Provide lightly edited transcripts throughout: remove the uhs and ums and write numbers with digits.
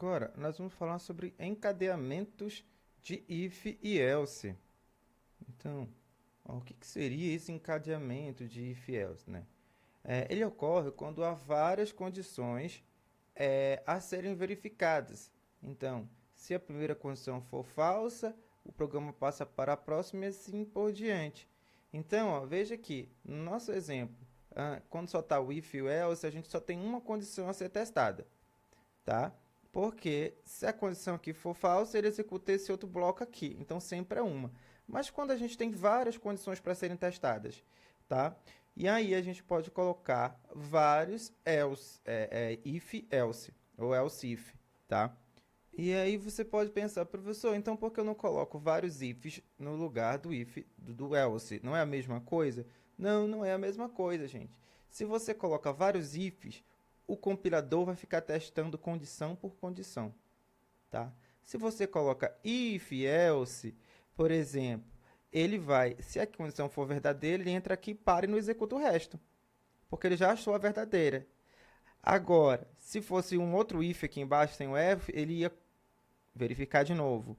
Agora, nós vamos falar sobre encadeamentos de if e else. Então, ó, o que que seria esse encadeamento de if e else, né? Ele ocorre quando há várias condições a serem verificadas. Então, se a primeira condição for falsa, o programa passa para a próxima e assim por diante. Então, ó, veja aqui, no nosso exemplo, quando só está o if e o else, a gente só tem uma condição a ser testada, tá? Porque se a condição aqui for falsa, ele executa esse outro bloco aqui. Então, sempre é uma. Mas quando a gente tem várias condições para serem testadas, tá? E aí a gente pode colocar vários else, if else, ou else if, tá? E aí você pode pensar, professor, então por que eu não coloco vários ifs no lugar do if do else? Não é a mesma coisa? Não, não é a mesma coisa, gente. Se você coloca vários ifs, o compilador vai ficar testando condição por condição, tá? Se você coloca if else, por exemplo, ele vai, se a condição for verdadeira, ele entra aqui, para e não executa o resto, porque ele já achou a verdadeira. Agora, se fosse um outro if aqui embaixo sem o if, ele ia verificar de novo.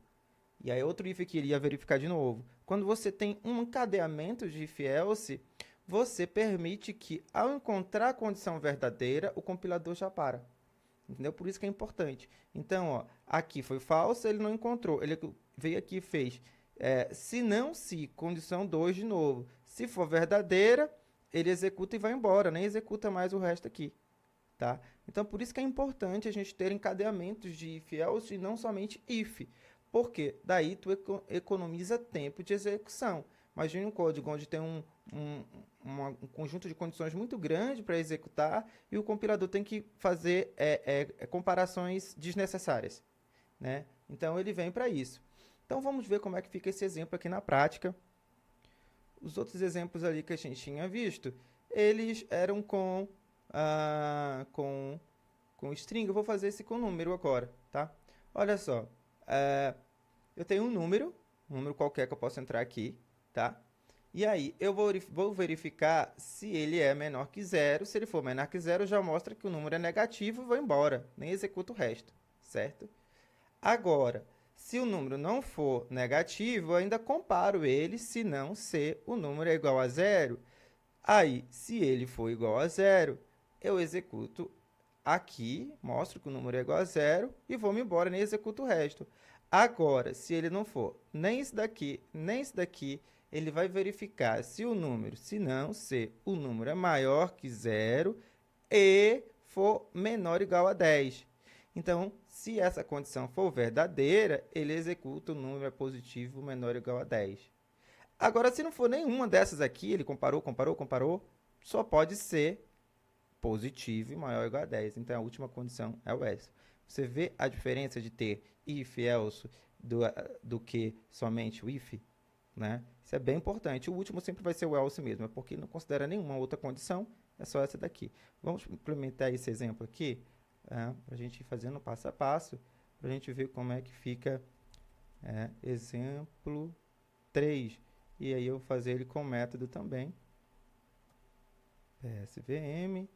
E aí outro if aqui ele ia verificar de novo. Quando você tem um encadeamento de if else, você permite que, ao encontrar a condição verdadeira, o compilador já para. Entendeu? Por isso que é importante. Então, ó, aqui foi falso, ele não encontrou. Ele veio aqui e fez se não se, condição 2 de novo. Se for verdadeira, ele executa e vai embora, nem executa mais o resto aqui. Tá? Então, por isso que é importante a gente ter encadeamentos de if else e não somente if. Porque daí tu economiza tempo de execução. Imagine um código onde tem um conjunto de condições muito grande para executar e o compilador tem que fazer comparações desnecessárias, né? Então, ele vem para isso. Então, vamos ver como é que fica esse exemplo aqui na prática. Os outros exemplos ali que a gente tinha visto, eles eram com string. Eu vou fazer esse com número agora, tá? Olha só, eu tenho um número qualquer que eu posso entrar aqui, tá? E aí, eu vou verificar se ele é menor que zero. Se ele for menor que zero, já mostra que o número é negativo e vou embora. Nem executo o resto, certo? Agora, se o número não for negativo, eu ainda comparo ele, se não, se o número é igual a zero. Aí, se ele for igual a zero, eu executo aqui, mostro que o número é igual a zero e vou-me embora, nem executo o resto. Agora, se ele não for nem isso daqui, nem isso daqui, ele vai verificar se o número, se não, se o número é maior que zero e for menor ou igual a 10. Então, se essa condição for verdadeira, ele executa o número positivo menor ou igual a 10. Agora, se não for nenhuma dessas aqui, ele comparou, só pode ser positivo e maior ou igual a 10. Então, a última condição é o else. Você vê a diferença de ter if, else, do que somente o if? Né? Isso é bem importante. O último sempre vai ser o else mesmo, porque não considera nenhuma outra condição, é só essa daqui. Vamos implementar esse exemplo aqui, para a gente ir fazendo passo a passo, para a gente ver como é que fica exemplo 3. E aí eu vou fazer ele com método também. PSVM.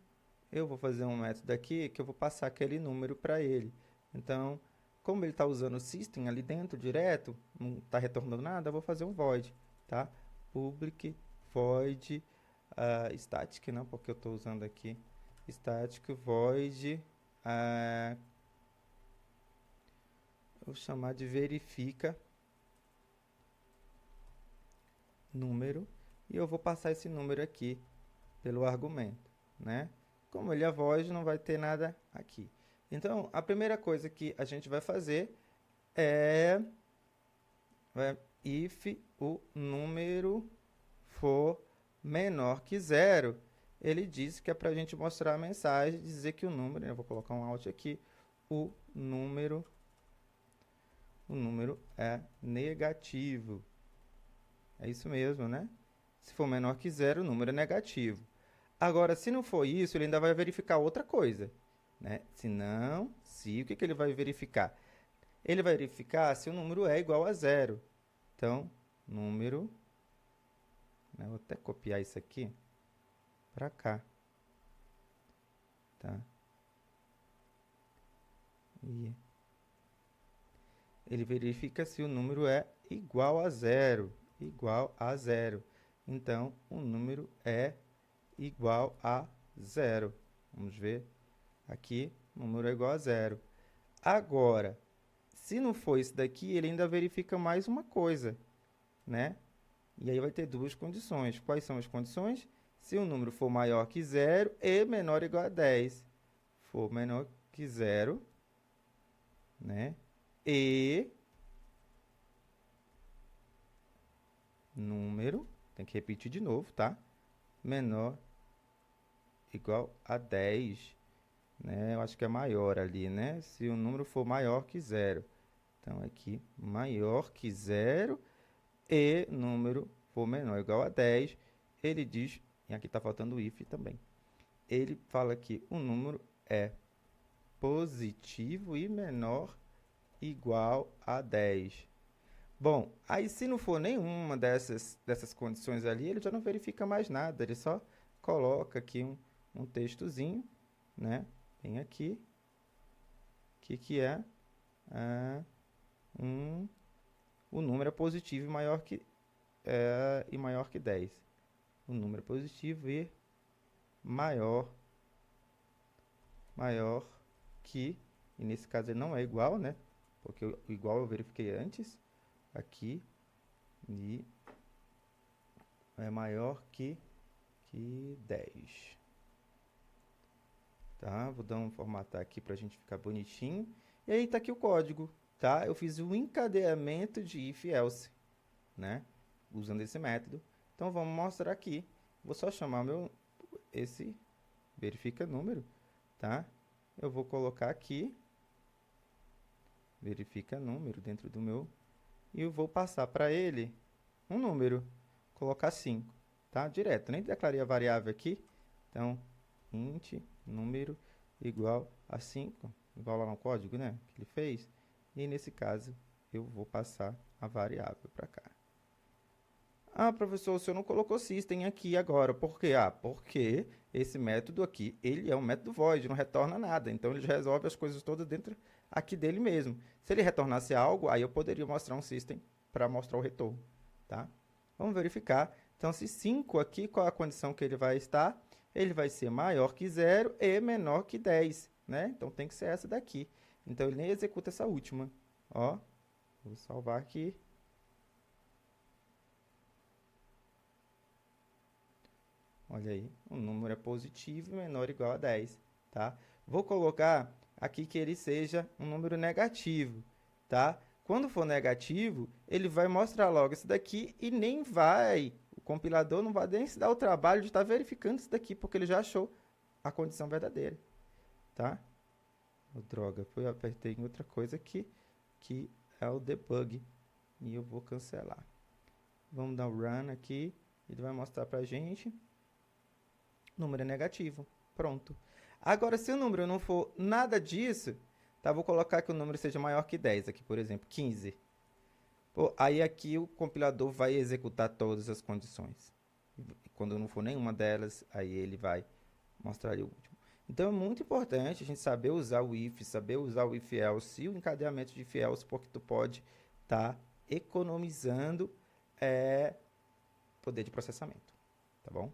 Eu vou fazer um método aqui que eu vou passar aquele número para ele. Então, como ele está usando o system ali dentro direto, não está retornando nada, eu vou fazer um void, tá? Public void static, não, porque eu estou usando aqui static void, vou chamar de verifica número, e eu vou passar esse número aqui pelo argumento, né? Como ele é void, não vai ter nada aqui. Então, a primeira coisa que a gente vai fazer é if o número for menor que zero. Ele diz que é para a gente mostrar a mensagem, dizer que o número, eu vou colocar um alt aqui, o número é negativo. É isso mesmo, né? Se for menor que zero, o número é negativo. Agora, se não for isso, ele ainda vai verificar outra coisa, né? Se não, se, o que ele vai verificar? Ele vai verificar se o número é igual a zero. Então, número, né? Vou até copiar isso aqui para cá, tá? E ele verifica se o número é igual a zero, igual a zero. Então, o número é igual a zero. Vamos ver aqui, o número é igual a zero. Agora, se não for isso daqui, ele ainda verifica mais uma coisa, né? E aí vai ter duas condições. Quais são as condições? Se o número for maior que zero e menor ou igual a 10. For menor que zero, né? E número, tem que repetir de novo, tá? Menor igual a 10, né? Eu acho que é maior ali, né? Se o número for maior que zero. Então, aqui, maior que zero e número for menor ou igual a 10, ele diz, e aqui está faltando o if também, ele fala que o número é positivo e menor igual a 10. Bom, aí se não for nenhuma dessas condições ali, ele já não verifica mais nada, ele só coloca aqui um textozinho, né? Tem aqui, que é o número é positivo e maior que 10. O número é positivo e maior que, e nesse caso ele não é igual, né? Porque o igual eu verifiquei antes, aqui, e é maior que 10. Tá? Vou dar um formatar aqui para a gente ficar bonitinho. E aí tá aqui o código, tá? Eu fiz o encadeamento de if else, né? Usando esse método. Então vamos mostrar aqui. Vou só chamar esse verifica número, tá? Eu vou colocar aqui verifica número dentro do meu e eu vou passar para ele um número, colocar 5, tá? Direto, nem declarei a variável aqui. Então, int número igual a 5, igual lá no código, né, que ele fez. E nesse caso, eu vou passar a variável para cá. Ah, professor, o senhor não colocou system aqui agora. Por quê? Ah, porque esse método aqui, ele é um método void, não retorna nada. Então, ele já resolve as coisas todas dentro aqui dele mesmo. Se ele retornasse algo, aí eu poderia mostrar um system para mostrar o retorno, tá? Vamos verificar. Então, se 5 aqui, qual a condição que ele vai estar? Ele vai ser maior que 0 e menor que 10, né? Então, tem que ser essa daqui. Então, ele nem executa essa última. Ó, vou salvar aqui. Olha aí, o número é positivo e menor ou igual a 10, tá? Vou colocar aqui que ele seja um número negativo, tá? Quando for negativo, ele vai mostrar logo isso daqui e nem vai, o compilador não vai nem se dar o trabalho de estar verificando isso daqui, porque ele já achou a condição verdadeira, tá? Oh, droga, eu apertei em outra coisa aqui, que é o debug, e eu vou cancelar. Vamos dar um run aqui, ele vai mostrar pra gente. Número é negativo. Pronto. Agora, se o número não for nada disso, tá? Vou colocar que o número seja maior que 10 aqui, por exemplo, 15. Pô, aí aqui o compilador vai executar todas as condições. Quando não for nenhuma delas, aí ele vai mostrar ali o último. Então, é muito importante a gente saber usar o if, saber usar o if else e o encadeamento de if else, porque tu pode estar economizando poder de processamento, tá bom?